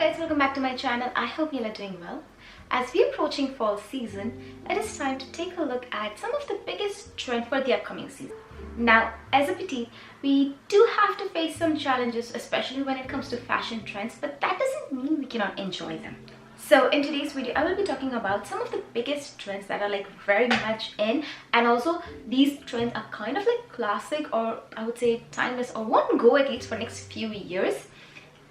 guys, welcome back to my channel. I hope you are doing well. As we're approaching fall season, it is time to take a look at some of the biggest trends for the upcoming season. Now, as a petite, we do have to face some challenges, especially when it comes to fashion trends, but that doesn't mean we cannot enjoy them. So in today's video, I will be talking about some of the biggest trends that are like very much in, and also these trends are kind of like classic, or I would say timeless, or won't go at least for next few years,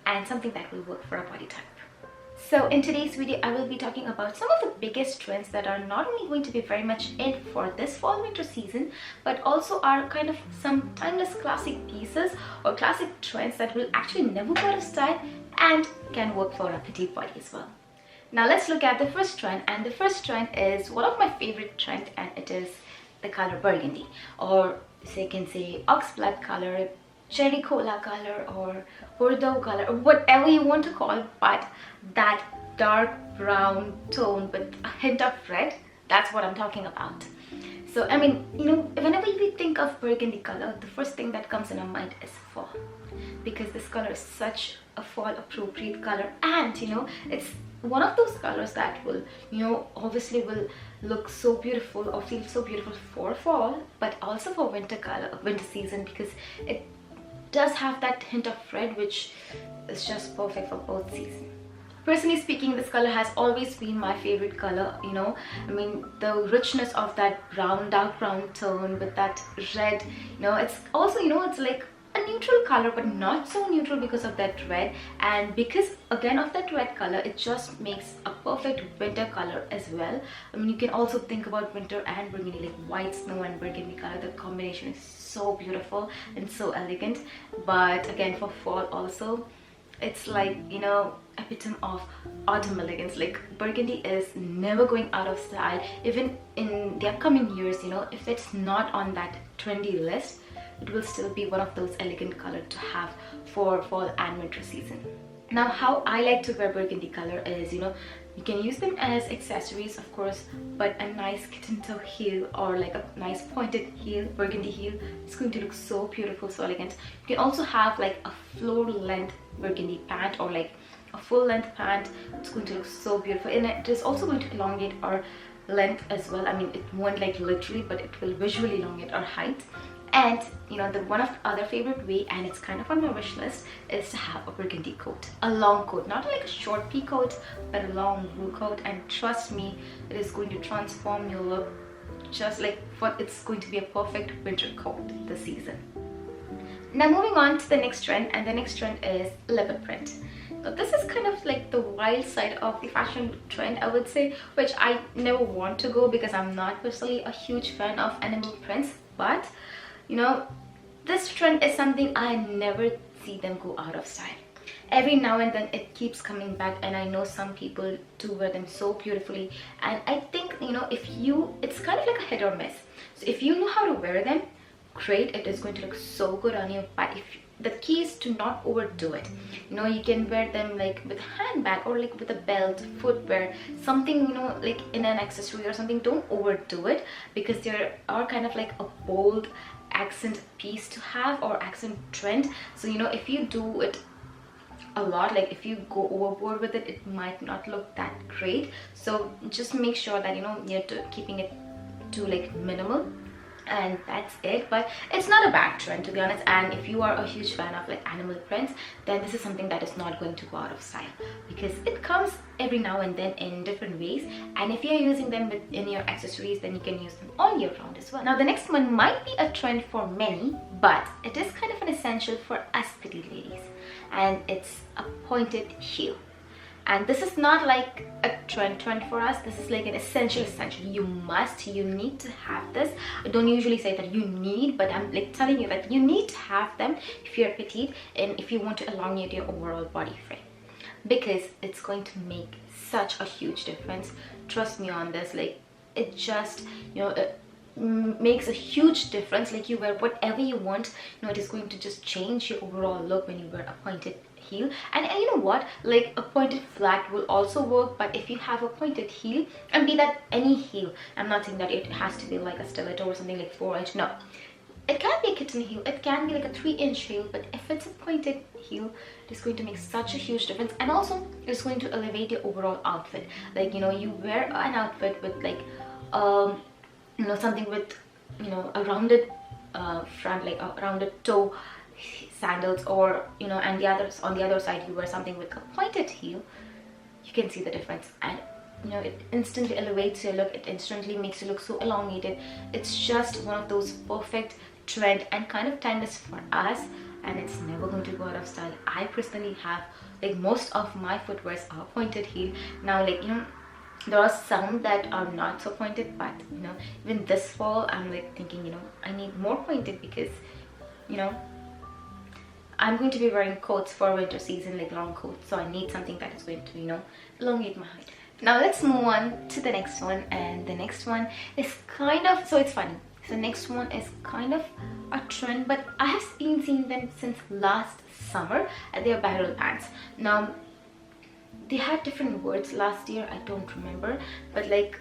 and something that will work for a body type. So in today's video, I will be talking about some of the biggest trends that are not only going to be very much in for this fall winter season, but also are kind of some timeless classic pieces or classic trends that will actually never go out of style and can work for a petite body as well. Now let's look at the first trend, and the first trend is one of my favorite trends, and it is the color burgundy, or so you can say oxblood color, cherry cola color, or Bordeaux color, or whatever you want to call it, but that dark brown tone with a hint of red, that's what I'm talking about. So I mean, whenever we think of burgundy color, the first thing that comes in our mind is fall, because this color is such a fall appropriate color, and it's one of those colors that will obviously will look so beautiful or feel so beautiful for fall, but also for winter season, because it does have that hint of red, which is just perfect for both seasons. Personally speaking, this color has always been my favorite color. I mean, the richness of that brown, dark brown tone with that red, it's also, it's like a neutral color, but not so neutral because of that red, and because again of that red color, it just makes a perfect winter color as well. I mean, you can also think about winter and burgundy, like white snow and burgundy color. The combination is so beautiful and so elegant. But again, for fall also, it's like epitome of autumn elegance. Like burgundy is never going out of style, even in the upcoming years. If it's not on that trendy list, it will still be one of those elegant colors to have for fall and winter season. Now, how I like to wear burgundy color is, you can use them as accessories, of course, but a nice kitten toe heel or like a nice pointed heel, burgundy heel, it's going to look so beautiful, so elegant. You can also have like a floor length burgundy pant, or like a full length pant. It's going to look so beautiful, and it is also going to elongate our length as well. I mean, it won't like literally, but it will visually elongate our height. And the one of the other favorite way, and it's kind of on my wish list, is to have a burgundy coat, a long coat, not like a short pea coat, but a long wool coat. And trust me, it is going to transform your look, just like it's going to be a perfect winter coat this season. Now moving on to the next trend, and the next trend is leopard print. Now this is kind of like the wild side of the fashion trend, I would say, which I never want to go because I'm not personally a huge fan of animal prints, but this trend is something I never see them go out of style. Every now and then it keeps coming back, and I know some people do wear them so beautifully, and I think it's kind of like a hit or miss. So if you know how to wear them, great, it is going to look so good on you. But if the key is to not overdo it. You can wear them like with a handbag, or like with a belt, footwear, something like in an accessory or something. Don't overdo it, because there are kind of like a bold accent piece to have, or accent trend. So if you do it a lot, like if you go overboard with it, it might not look that great. So just make sure that you're keeping it to like minimal, and that's it. But it's not a bad trend, to be honest, and if you are a huge fan of like animal prints, then this is something that is not going to go out of style, because it comes every now and then in different ways, and if you're using them in your accessories, then you can use them all year round as well. Now the next one might be a trend for many, but it is kind of an essential for us petite ladies, and it's a pointed heel. And this is not like a trend for us. This is like an essential. You need to have this. I don't usually say that you need, but I'm like telling you that you need to have them if you're petite, and if you want to elongate your overall body frame, because it's going to make such a huge difference. Trust me on this. Like, it just it makes a huge difference. Like, you wear whatever you want, it is going to just change your overall look when you wear a pointed heel. And you know what, like a pointed flat will also work, but if you have a pointed heel, and be that any heel, I'm not saying that it has to be like a stiletto or something like 4-inch, no, it can be a kitten heel, it can be like a 3-inch heel, but if it's a pointed heel, it's going to make such a huge difference. And also it's going to elevate your overall outfit. Like, you know, you wear an outfit with like you know, something with, you know, a rounded front, like a rounded toe sandals, or you know, and the others on the other side you wear something with a pointed heel, you can see the difference. And you know, it instantly elevates your look, it instantly makes you look so elongated. It's just one of those perfect trend and kind of timeless for us, and it's never going to go out of style. I personally have, like, most of my footwears are pointed heel. Now, like, you know, there are some that are not so pointed, but you know, even this fall I'm like thinking, you know, I need more pointed, because you know, I'm going to be wearing coats for winter season, like long coats, so I need something that is going to, you know, elongate my height. Now let's move on to the next one, and the next one is kind of, so it's funny. So next one is kind of a trend, but I have been seeing them since last summer, and they are barrel pants. Now they had different words last year, I don't remember, but like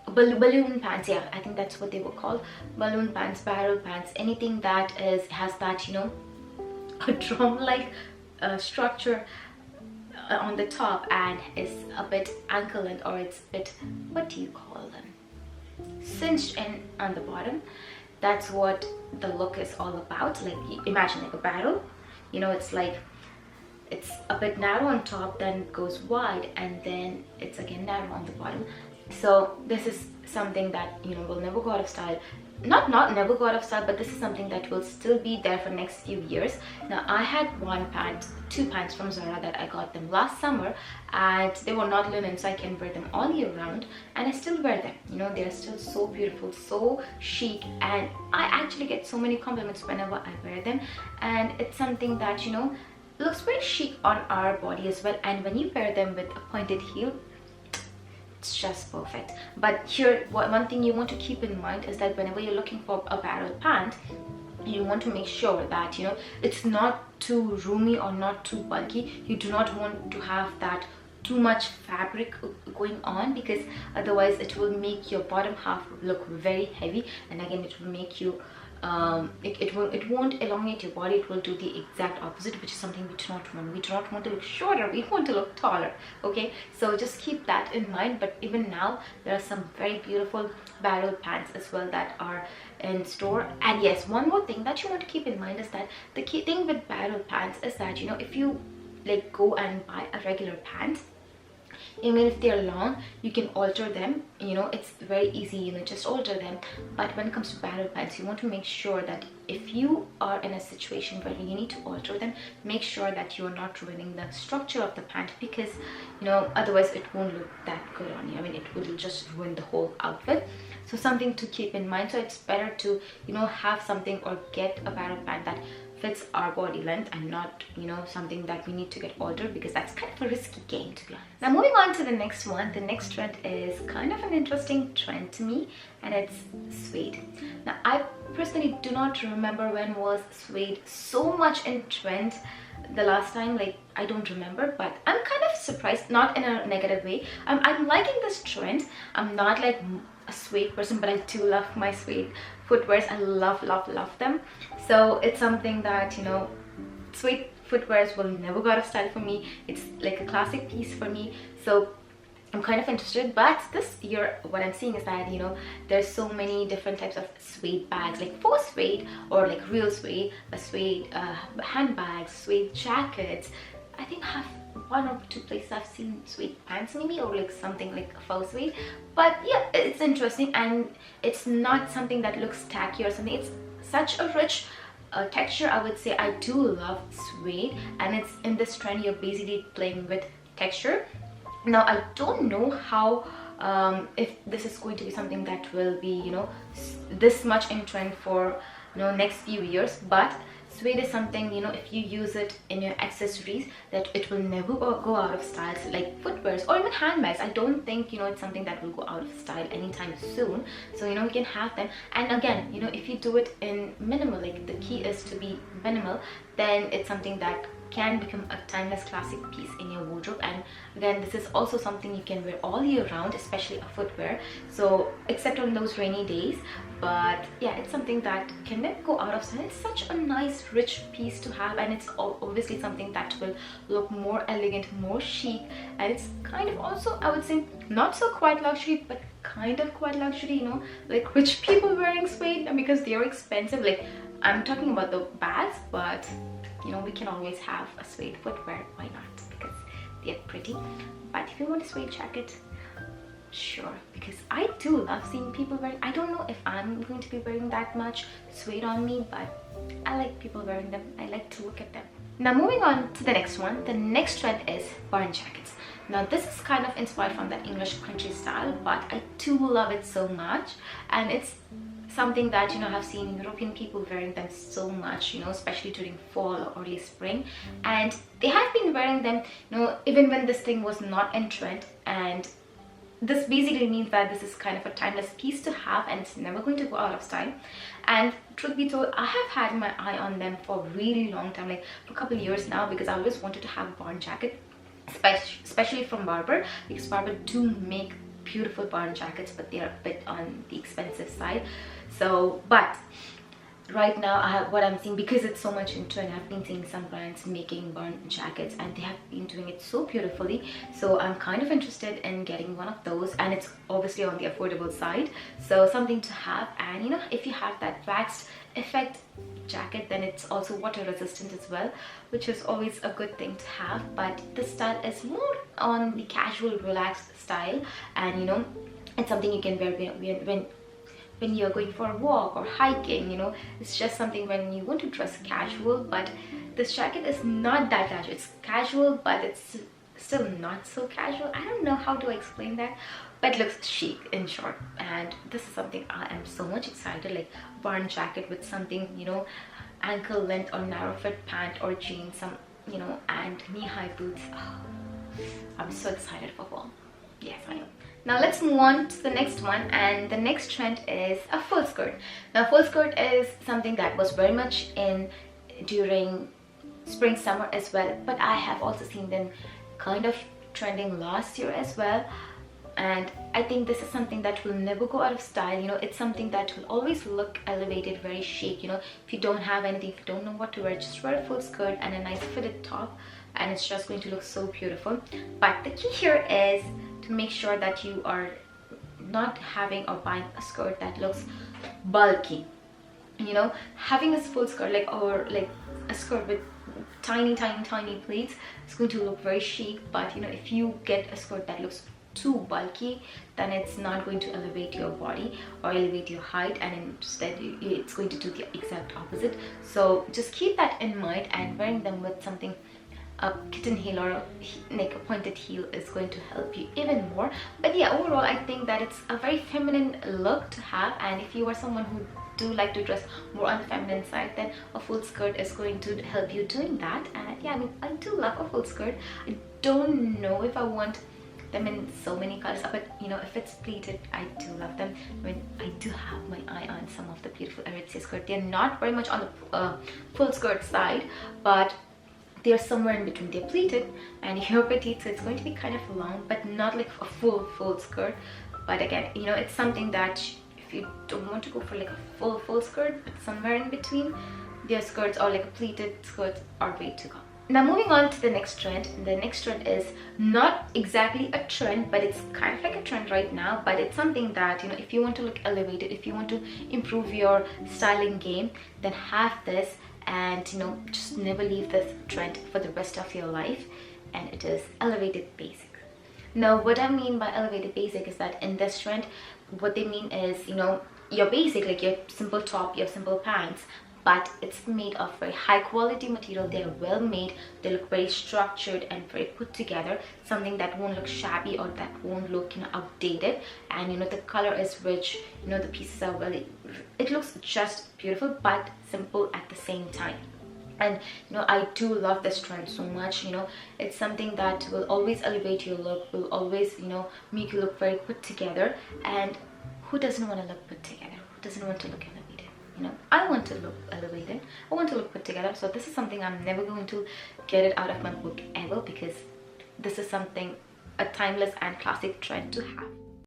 balloon pants, yeah, I think that's what they were called. Balloon pants, barrel pants, anything that has that, you know, a drum like structure on the top and is a bit ankle length, or it's a bit, what do you call them, cinched in on the bottom. That's what the look is all about. Like, imagine like a barrel, you know, it's like, it's a bit narrow on top, then goes wide, and then it's again narrow on the bottom. So this is something that, you know, will never go out of style. Not never go out of style, but this is something that will still be there for next few years. Now I had two pants from Zara that I got them last summer, and they were not linen, so I can wear them all year round, and I still wear them. You know, they're still so beautiful, so chic, and I actually get so many compliments whenever I wear them. And it's something that, you know, looks very chic on our body as well, and when you wear them with a pointed heel, it's just perfect. But here, one thing you want to keep in mind is that whenever you're looking for a barrel pant, you want to make sure that, you know, it's not too roomy or not too bulky. You do not want to have that too much fabric going on, because otherwise it will make your bottom half look very heavy, and again it will make you it won't elongate your body. It will do the exact opposite, which is something we do not want. We do not want to look shorter, we want to look taller. Okay, so just keep that in mind. But even now there are some very beautiful barrel pants as well that are in store. And yes, one more thing that you want to keep in mind is that the key thing with barrel pants is that, you know, if you like go and buy a regular pant, even if they're long, you can alter them. You know, it's very easy, you know, just alter them. But when it comes to barrel pants, you want to make sure that if you are in a situation where you need to alter them, make sure that you're not ruining the structure of the pant, because, you know, otherwise it won't look that good on you. I mean, it will just ruin the whole outfit. So something to keep in mind. So it's better to, you know, have something or get a barrel pant that fits our body length, and not, you know, something that we need to get altered, because that's kind of a risky game, to be honest. Now moving on to the next one. The next trend is kind of an interesting trend to me, and it's suede. Now I personally do not remember when was suede so much in trend the last time. Like, I don't remember, but I'm kind of surprised, not in a negative way. I'm liking this trend. I'm not like a suede person, but I do love my suede footwears. I love them. So it's something that, you know, suede footwears will never go out of style for me. It's like a classic piece for me, so I'm kind of interested. But this year what I'm seeing is that, you know, there's so many different types of suede bags, like faux suede or like real suede, suede handbags, suede jackets. I think I have one or two places I've seen suede pants maybe, or like something like a faux suede. But yeah, it's interesting, and it's not something that looks tacky or something. It's such a rich texture, I would say. I do love suede, and it's in this trend. You're basically playing with texture. Now I don't know how if this is going to be something that will be, you know, this much in trend for, you know, next few years, but suede is something, you know, if you use it in your accessories, that it will never go out of style. So like footwears or even handbags, I don't think, you know, it's something that will go out of style anytime soon. So, you know, you can have them. And again, you know, if you do it in minimal, like the key is to be minimal, then it's something that can become a timeless classic piece in your wardrobe. And again, this is also something you can wear all year round, especially a footwear, so except on those rainy days. But yeah, it's something that can never go out of style. It's such a nice rich piece to have, and it's obviously something that will look more elegant, more chic, and it's kind of also, I would say, not so quite luxury, but kind of quite luxury, you know, like rich people wearing suede, and because they are expensive. Like, I'm talking about the bags, but you know, we can always have a suede footwear, why not, because they're pretty. But if you want a suede jacket, sure, because I do love seeing people wearing. I don't know if I'm going to be wearing that much suede on me, but I like people wearing them. I like to look at them. Now moving on to the next one, the next trend is barn jackets. Now this is kind of inspired from that English country style, but I do love it so much, and it's something that, you know, I've seen European people wearing them so much, you know, especially during fall or early spring, and they have been wearing them, you know, even when this thing was not in trend. And this basically means that this is kind of a timeless piece to have, and it's never going to go out of style. And truth be told, I have had my eye on them for a really long time, like for a couple of years now, because I always wanted to have a barn jacket, especially from Barber, because Barber do make beautiful barn jackets, but they are a bit on the expensive side. So, but right now what I'm seeing, because it's so much in trend, I've been seeing some brands making barn jackets, and they have been doing it so beautifully. So I'm kind of interested in getting one of those, and it's obviously on the affordable side, so something to have. And you know, if you have that waxed effect jacket, then it's also water resistant as well, which is always a good thing to have. But this style is more on the casual, relaxed style, and you know, it's something you can wear when you're going for a walk or hiking. You know, it's just something when you want to dress casual. But this jacket is not that casual. It's casual, but it's still not so casual. I don't know how to explain that, but it looks chic in short. And this is something I am so much excited, like barn jacket with something, you know, ankle length or narrow fit pant or jeans, some, you know, and knee-high boots. Oh, I'm so excited for fall. Yes, I am. Now let's move on to the next one, and the next trend is a full skirt. Now full skirt is something that was very much in during spring, summer as well, but I have also seen them kind of trending last year as well. And I think this is something that will never go out of style. You know, it's something that will always look elevated, very chic. You know, if you don't have anything, if you don't know what to wear, just wear a full skirt and a nice fitted top, and it's just going to look so beautiful. But the key here is to make sure that you are not having or buying a skirt that looks bulky. You know, having a full skirt, like, or like a skirt with tiny pleats, it's going to look very chic. But you know, if you get a skirt that looks too bulky, then it's not going to elevate your body or elevate your height, and instead it's going to do the exact opposite. So just keep that in mind, and wearing them with something, a kitten heel or like a pointed heel, is going to help you even more. But yeah, overall I think that it's a very feminine look to have, and if you are someone who do like to dress more on the feminine side, then a full skirt is going to help you doing that. And yeah, I mean, I do love a full skirt. I don't know if I want them in so many colors, but you know, if it's pleated, I do love them. I mean, I do have my eye on some of the beautiful Aritzia skirt. They're not very much on the full skirt side, but they're somewhere in between. They're pleated, and you're petite, so it's going to be kind of long, but not like a full skirt. But again, you know, it's something that if you don't want to go for like a full skirt, but somewhere in between, their skirts or like a pleated skirts are way to go. Now moving on to the next trend. The next trend is not exactly a trend, but it's kind of like a trend right now. But it's something that, you know, if you want to look elevated, if you want to improve your styling game, then have this, and you know, just never leave this trend for the rest of your life. And it is elevated basic. Now what I mean by elevated basic is that in this trend, what they mean is, you know, your basic, like your simple top, your simple pants, but it's made of very high quality material. They're well made, they look very structured and very put together, something that won't look shabby or that won't look, you know, outdated. And you know, the color is rich, you know, the pieces are really, it looks just beautiful but simple at the same time. And you know, I do love this trend so much. You know, it's something that will always elevate your look, will always, you know, make you look very put together. And who doesn't want to look put together? Who doesn't want to look elevated? You know, I want to look elevated, I want to look put together. So this is something I'm never going to get it out of my book ever, because this is something, a timeless and classic trend to have.